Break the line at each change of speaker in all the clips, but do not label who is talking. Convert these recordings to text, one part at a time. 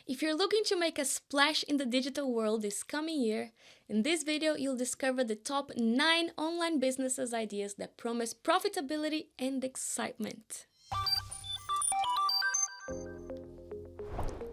If you're looking to make a splash in the digital world this coming year, in this video you'll discover the top 9 online businesses ideas that promise profitability and excitement.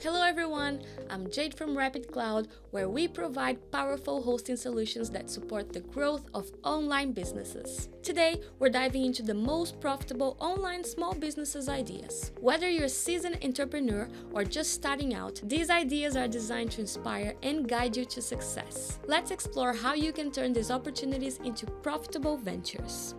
Hello everyone, I'm Jade from Rapyd Cloud, where we provide powerful hosting solutions that support the growth of online businesses. Today, we're diving into the most profitable online small businesses ideas. Whether you're a seasoned entrepreneur or just starting out, these ideas are designed to inspire and guide you to success. Let's explore how you can turn these opportunities into profitable ventures.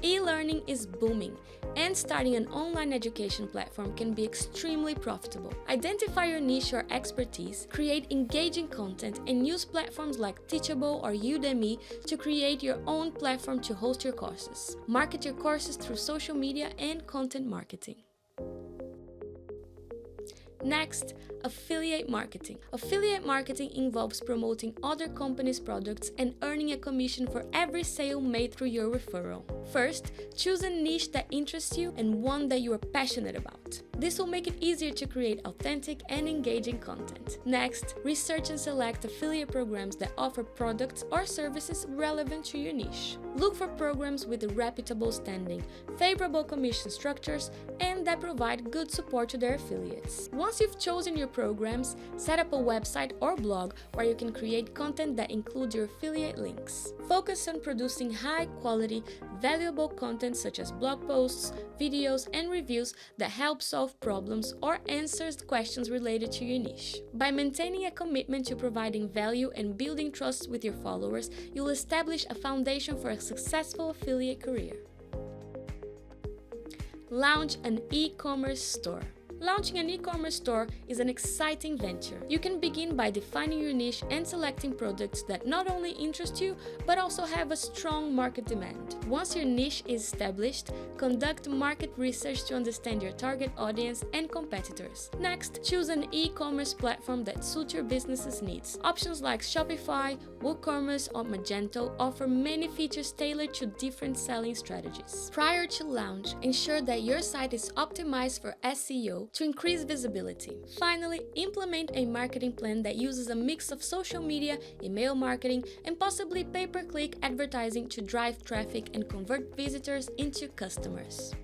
E-learning is booming, and starting an online education platform can be extremely profitable. Identify your niche or expertise, create engaging content, and use platforms like Teachable or Udemy to create your own platform to host your courses. Market your courses through social media and content marketing. Next, affiliate marketing. Affiliate marketing involves promoting other companies' products and earning a commission for every sale made through your referral. First, choose a niche that interests you and one that you are passionate about. This will make it easier to create authentic and engaging content. Next, research and select affiliate programs that offer products or services relevant to your niche. Look for programs with a reputable standing, favorable commission structures, and that provide good support to their affiliates. Once you've chosen your programs, set up a website or blog where you can create content that includes your affiliate links. Focus on producing high-quality, valuable content such as blog posts, videos, and reviews that help solve problems or answers questions related to your niche. By maintaining a commitment to providing value and building trust with your followers, you'll establish a foundation for a successful affiliate career. Launch an e-commerce store. Launching an e-commerce store is an exciting venture. You can begin by defining your niche and selecting products that not only interest you, but also have a strong market demand. Once your niche is established, conduct market research to understand your target audience and competitors. Next, choose an e-commerce platform that suits your business's needs. Options like Shopify, WooCommerce, or Magento offer many features tailored to different selling strategies. Prior to launch, ensure that your site is optimized for SEO to increase visibility. Finally, implement a marketing plan that uses a mix of social media, email marketing, and possibly pay-per-click advertising to drive traffic and convert visitors into customers.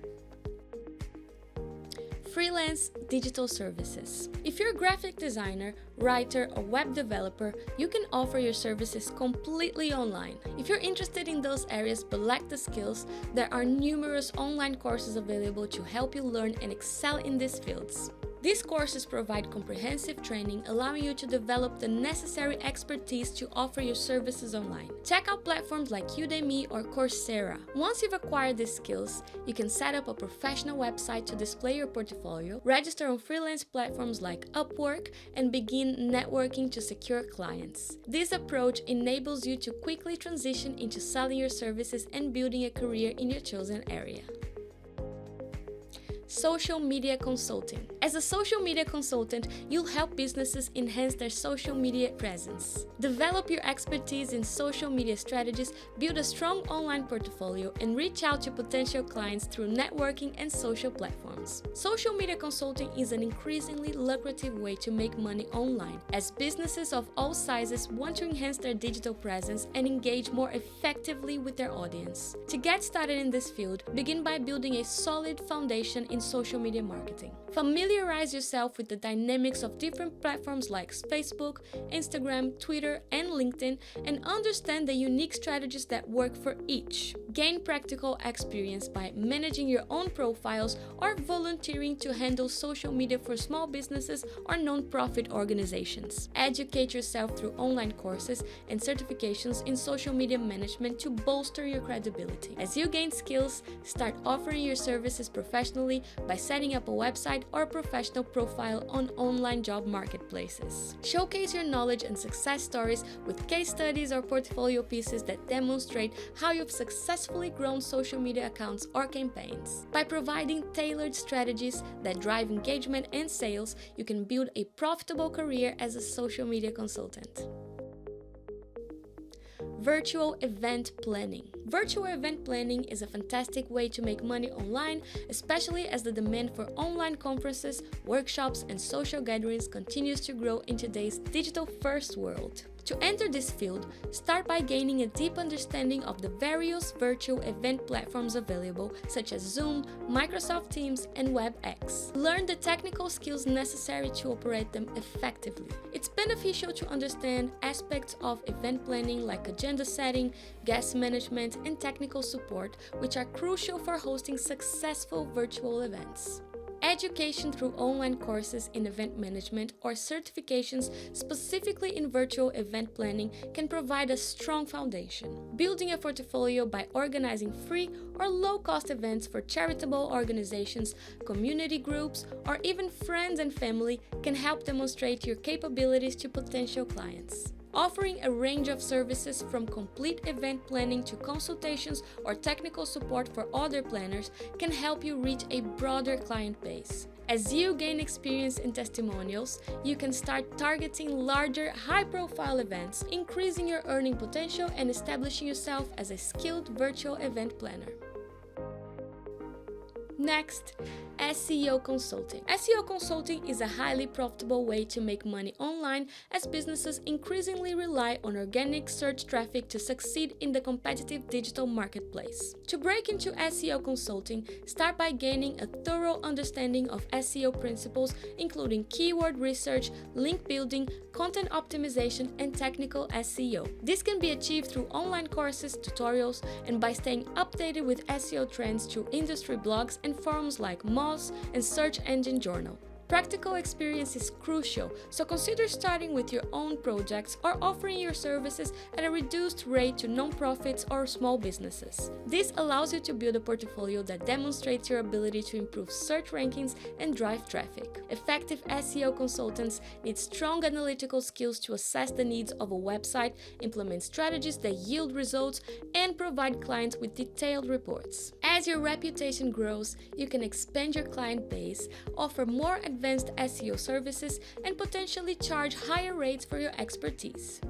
Freelance digital services. If you're a graphic designer, writer, or web developer, you can offer your services completely online. If you're interested in those areas but lack the skills, there are numerous online courses available to help you learn and excel in these fields. These courses provide comprehensive training, allowing you to develop the necessary expertise to offer your services online. Check out platforms like Udemy or Coursera. Once you've acquired these skills, you can set up a professional website to display your portfolio, register on freelance platforms like Upwork, and begin networking to secure clients. This approach enables you to quickly transition into selling your services and building a career in your chosen area. Social media consulting. As a social media consultant, you'll help businesses enhance their social media presence. Develop your expertise in social media strategies, build a strong online portfolio, and reach out to potential clients through networking and social platforms. Social media consulting is an increasingly lucrative way to make money online, as businesses of all sizes want to enhance their digital presence and engage more effectively with their audience. To get started in this field, begin by building a solid foundation in social media marketing. Familiarize yourself with the dynamics of different platforms like Facebook, Instagram, Twitter, and LinkedIn, and understand the unique strategies that work for each. Gain practical experience by managing your own profiles or volunteering to handle social media for small businesses or non-profit organizations. Educate yourself through online courses and certifications in social media management to bolster your credibility. As you gain skills, start offering your services professionally by setting up a website or professional profile on online job marketplaces. Showcase your knowledge and success stories with case studies or portfolio pieces that demonstrate how you've successfully grown social media accounts or campaigns. By providing tailored strategies that drive engagement and sales, you can build a profitable career as a social media consultant. virtual event planning. Virtual event planning is a fantastic way to make money online, especially as the demand for online conferences, workshops, and social gatherings continues to grow in today's digital-first world. To enter this field, start by gaining a deep understanding of the various virtual event platforms available, such as Zoom, Microsoft Teams, and WebEx. Learn the technical skills necessary to operate them effectively. It's beneficial to understand aspects of event planning like agenda setting, guest management, and technical support, which are crucial for hosting successful virtual events. Education through online courses in event management or certifications specifically in virtual event planning can provide a strong foundation. Building a portfolio by organizing free or low-cost events for charitable organizations, community groups, or even friends and family can help demonstrate your capabilities to potential clients. Offering a range of services from complete event planning to consultations or technical support for other planners can help you reach a broader client base. As you gain experience and testimonials, you can start targeting larger, high-profile events, increasing your earning potential and establishing yourself as a skilled virtual event planner. Next, SEO Consulting. SEO Consulting is a highly profitable way to make money online as businesses increasingly rely on organic search traffic to succeed in the competitive digital marketplace. To break into SEO Consulting, start by gaining a thorough understanding of SEO principles, including keyword research, link building, content optimization, and technical SEO. This can be achieved through online courses, tutorials, and by staying updated with SEO trends through industry blogs and forums like Moz and Search Engine Journal. Practical experience is crucial, so consider starting with your own projects or offering your services at a reduced rate to nonprofits or small businesses. This allows you to build a portfolio that demonstrates your ability to improve search rankings and drive traffic. Effective SEO consultants need strong analytical skills to assess the needs of a website, implement strategies that yield results, and provide clients with detailed reports. As your reputation grows, you can expand your client base, offer more advanced SEO services, and potentially charge higher rates for your expertise.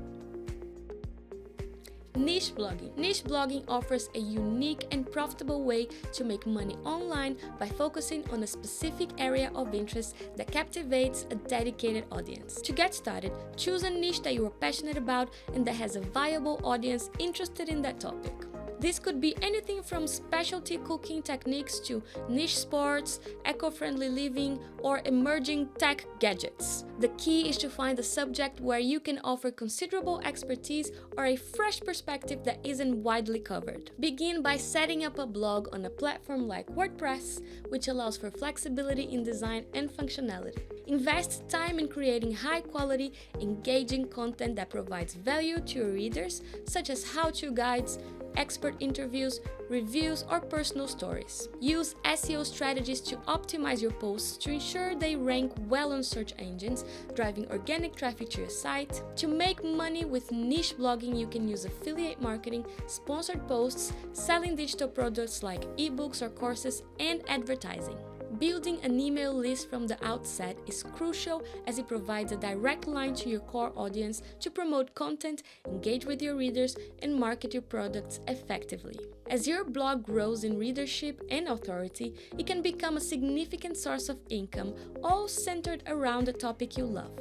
Niche blogging. Niche blogging offers a unique and profitable way to make money online by focusing on a specific area of interest that captivates a dedicated audience. To get started, choose a niche that you are passionate about and that has a viable audience interested in that topic. This could be anything from specialty cooking techniques to niche sports, eco-friendly living, or emerging tech gadgets. The key is to find a subject where you can offer considerable expertise or a fresh perspective that isn't widely covered. Begin by setting up a blog on a platform like WordPress, which allows for flexibility in design and functionality. Invest time in creating high-quality, engaging content that provides value to your readers, such as how-to guides, expert interviews, reviews, or personal stories. Use SEO strategies to optimize your posts to ensure they rank well on search engines, driving organic traffic to your site. To make money with niche blogging, you can use affiliate marketing, sponsored posts, selling digital products like ebooks or courses, and advertising. Building an email list from the outset is crucial as it provides a direct line to your core audience to promote content, engage with your readers, and market your products effectively. As your blog grows in readership and authority, it can become a significant source of income, all centered around the topic you love.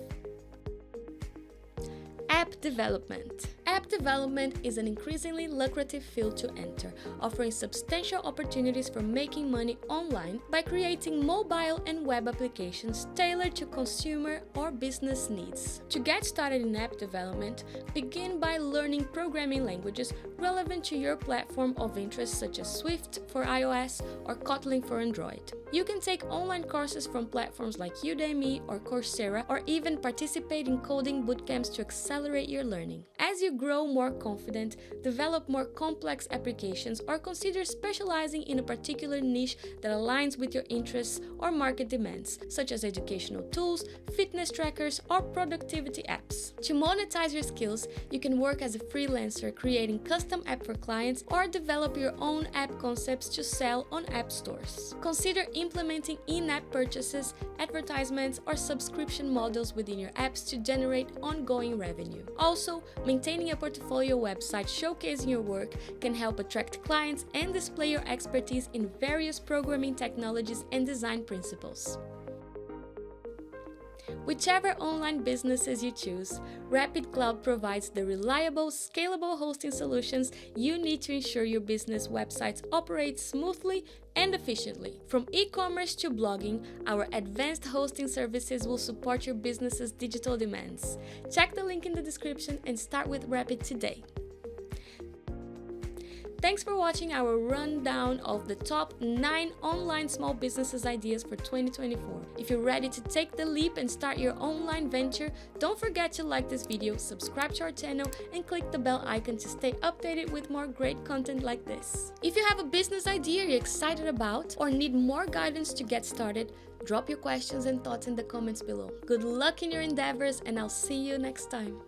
App development. App development is an increasingly lucrative field to enter, offering substantial opportunities for making money online by creating mobile and web applications tailored to consumer or business needs. To get started in app development, begin by learning programming languages relevant to your platform of interest, such as Swift for iOS or Kotlin for Android. You can take online courses from platforms like Udemy or Coursera, or even participate in coding bootcamps to accelerate your learning. As you grow more confident, develop more complex applications, or consider specializing in a particular niche that aligns with your interests or market demands, such as educational tools, fitness trackers, or productivity apps. To monetize your skills, you can work as a freelancer creating custom apps for clients, or develop your own app concepts to sell on app stores. Consider implementing in-app purchases, advertisements, or subscription models within your apps to generate ongoing revenue. Also, maintaining a a portfolio website showcasing your work can help attract clients and display your expertise in various programming technologies and design principles. Whichever online businesses you choose, Rapyd Cloud provides the reliable, scalable hosting solutions you need to ensure your business websites operate smoothly and efficiently. From e-commerce to blogging, our advanced hosting services will support your business's digital demands. Check the link in the description and start with Rapyd today. Thanks for watching our rundown of the top 9 online small businesses ideas for 2024. If you're ready to take the leap and start your online venture, don't forget to like this video, subscribe to our channel, and click the bell icon to stay updated with more great content like this. If you have a business idea you're excited about or need more guidance to get started, drop your questions and thoughts in the comments below. Good luck in your endeavors, and I'll see you next time.